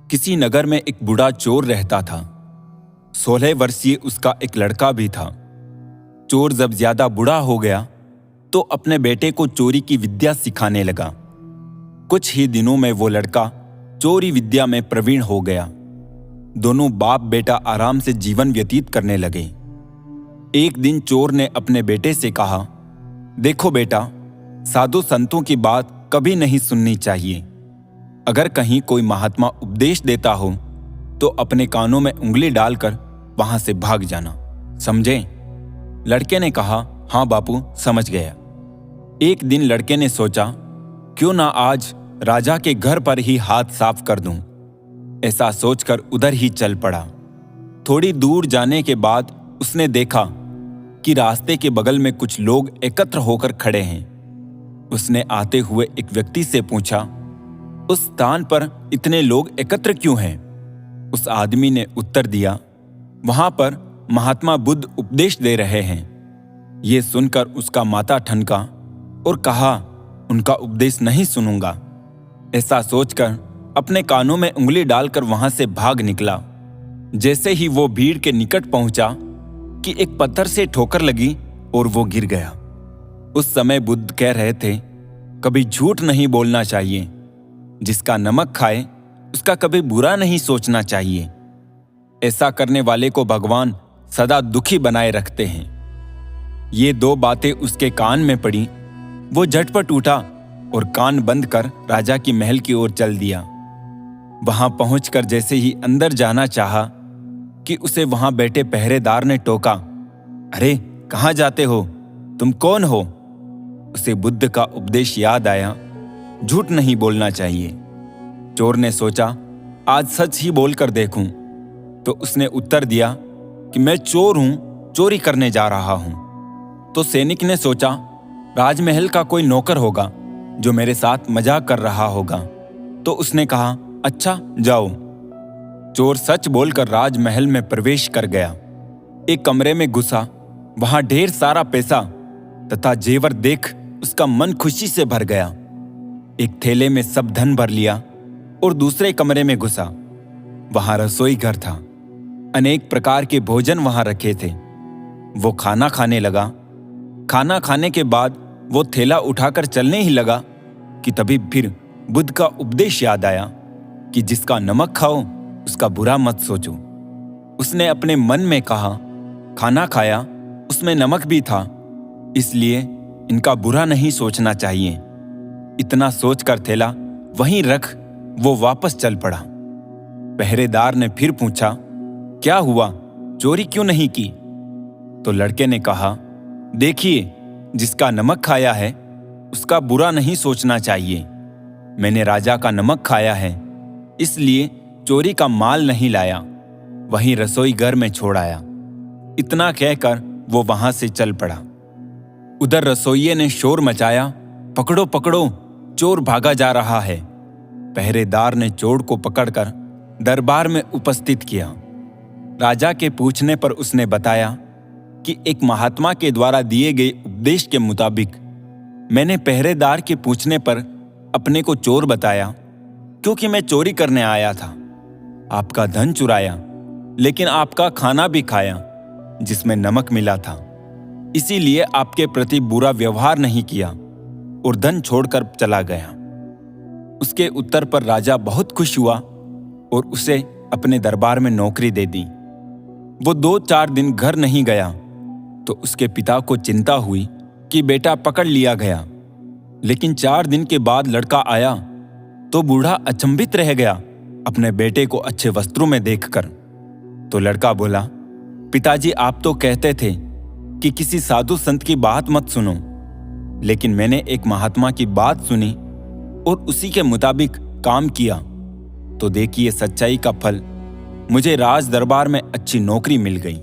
किसी नगर में एक बूढ़ा चोर रहता था। 16 वर्षीय उसका एक लड़का भी था। चोर जब ज्यादा बूढ़ा हो गया तो अपने बेटे को चोरी की विद्या सिखाने लगा। कुछ ही दिनों में वो लड़का चोरी विद्या में प्रवीण हो गया। दोनों बाप बेटा आराम से जीवन व्यतीत करने लगे। एक दिन चोर ने अपने बेटे से कहा, देखो बेटा, साधु संतों की बात कभी नहीं सुननी चाहिए। अगर कहीं कोई महात्मा उपदेश देता हो तो अपने कानों में उंगली डालकर वहां से भाग जाना, समझे? लड़के ने कहा, हाँ बापू, समझ गया। एक दिन लड़के ने सोचा, क्यों ना आज राजा के घर पर ही हाथ साफ कर दूं। ऐसा सोचकर उधर ही चल पड़ा। थोड़ी दूर जाने के बाद उसने देखा कि रास्ते के बगल में कुछ लोग एकत्र होकर खड़े हैं। उसने आते हुए एक व्यक्ति से पूछा, उस स्थान पर इतने लोग एकत्र क्यों हैं? उस आदमी ने उत्तर दिया, वहां पर महात्मा बुद्ध उपदेश दे रहे हैं। ये सुनकर उसका माथा ठनका और कहा, उनका उपदेश नहीं सुनूंगा। ऐसा सोचकर अपने कानों में उंगली डालकर वहां से भाग निकला। जैसे ही वो भीड़ के निकट पहुंचा कि एक पत्थर से ठोकर लगी और वो गिर गया। उस समय बुद्ध कह रहे थे, कभी झूठ नहीं बोलना चाहिए। जिसका नमक खाए उसका कभी बुरा नहीं सोचना चाहिए। ऐसा करने वाले को भगवान सदा दुखी बनाए रखते हैं। ये दो बातें उसके कान में पड़ी। वो झटपट उठा और कान बंद कर राजा की महल की ओर चल दिया। वहां पहुंचकर जैसे ही अंदर जाना चाहा कि उसे वहां बैठे पहरेदार ने टोका, अरे कहां जाते हो? तुम कौन हो? उसे बुद्ध का उपदेश याद आया, झूठ नहीं बोलना चाहिए। चोर ने सोचा, आज सच ही बोलकर देखूं। तो उसने उत्तर दिया कि मैं चोर हूं, चोरी करने जा रहा हूं। तो सैनिक ने सोचा, राजमहल का कोई नौकर होगा जो मेरे साथ मजाक कर रहा होगा। तो उसने कहा, अच्छा जाओ। चोर सच बोलकर राजमहल में प्रवेश कर गया। एक कमरे में घुसा। वहां ढेर सारा पैसा तथा जेवर देख उसका मन खुशी से भर गया। एक थैले में सब धन भर लिया और दूसरे कमरे में घुसा। वहां रसोई घर था। अनेक प्रकार के भोजन वहां रखे थे। वो खाना खाने लगा। खाना खाने के बाद वो थैला उठाकर चलने ही लगा कि तभी फिर बुद्ध का उपदेश याद आया कि जिसका नमक खाओ उसका बुरा मत सोचो। उसने अपने मन में कहा, खाना खाया उसमें नमक भी था, इसलिए इनका बुरा नहीं सोचना चाहिए। इतना सोचकर थैला वहीं रख वो वापस चल पड़ा। पहरेदार ने फिर पूछा, क्या हुआ, चोरी क्यों नहीं की? तो लड़के ने कहा, देखिए, जिसका नमक खाया है उसका बुरा नहीं सोचना चाहिए। मैंने राजा का नमक खाया है, इसलिए चोरी का माल नहीं लाया, वहीं रसोई घर में छोड़ आया। इतना कहकर वो वहां से चल पड़ा। उधर रसोइये ने शोर मचाया, पकड़ो पकड़ो, चोर भागा जा रहा है। पहरेदार ने चोर को पकड़कर दरबार में उपस्थित किया। राजा के पूछने पर उसने बताया कि एक महात्मा के द्वारा दिए गए उपदेश के मुताबिक मैंने पहरेदार के पूछने पर अपने को चोर बताया, क्योंकि मैं चोरी करने आया था। आपका धन चुराया, लेकिन आपका खाना भी खाया जिसमें नमक मिला था। इसीलिए आपके प्रति बुरा व्यवहार नहीं किया और धन छोड़कर चला गया। उसके उत्तर पर राजा बहुत खुश हुआ और उसे अपने दरबार में नौकरी दे दी। वो 2-4 दिन घर नहीं गया तो उसके पिता को चिंता हुई कि बेटा पकड़ लिया गया। लेकिन 4 दिन के बाद लड़का आया तो बूढ़ा अचंभित रह गया अपने बेटे को अच्छे वस्त्रों में देखकर। तो लड़का बोला, पिताजी, आप तो कहते थे कि किसी साधु संत की बात मत सुनो, लेकिन मैंने एक महात्मा की बात सुनी और उसी के मुताबिक काम किया। तो देखिए, सच्चाई का फल, मुझे राज दरबार में अच्छी नौकरी मिल गई।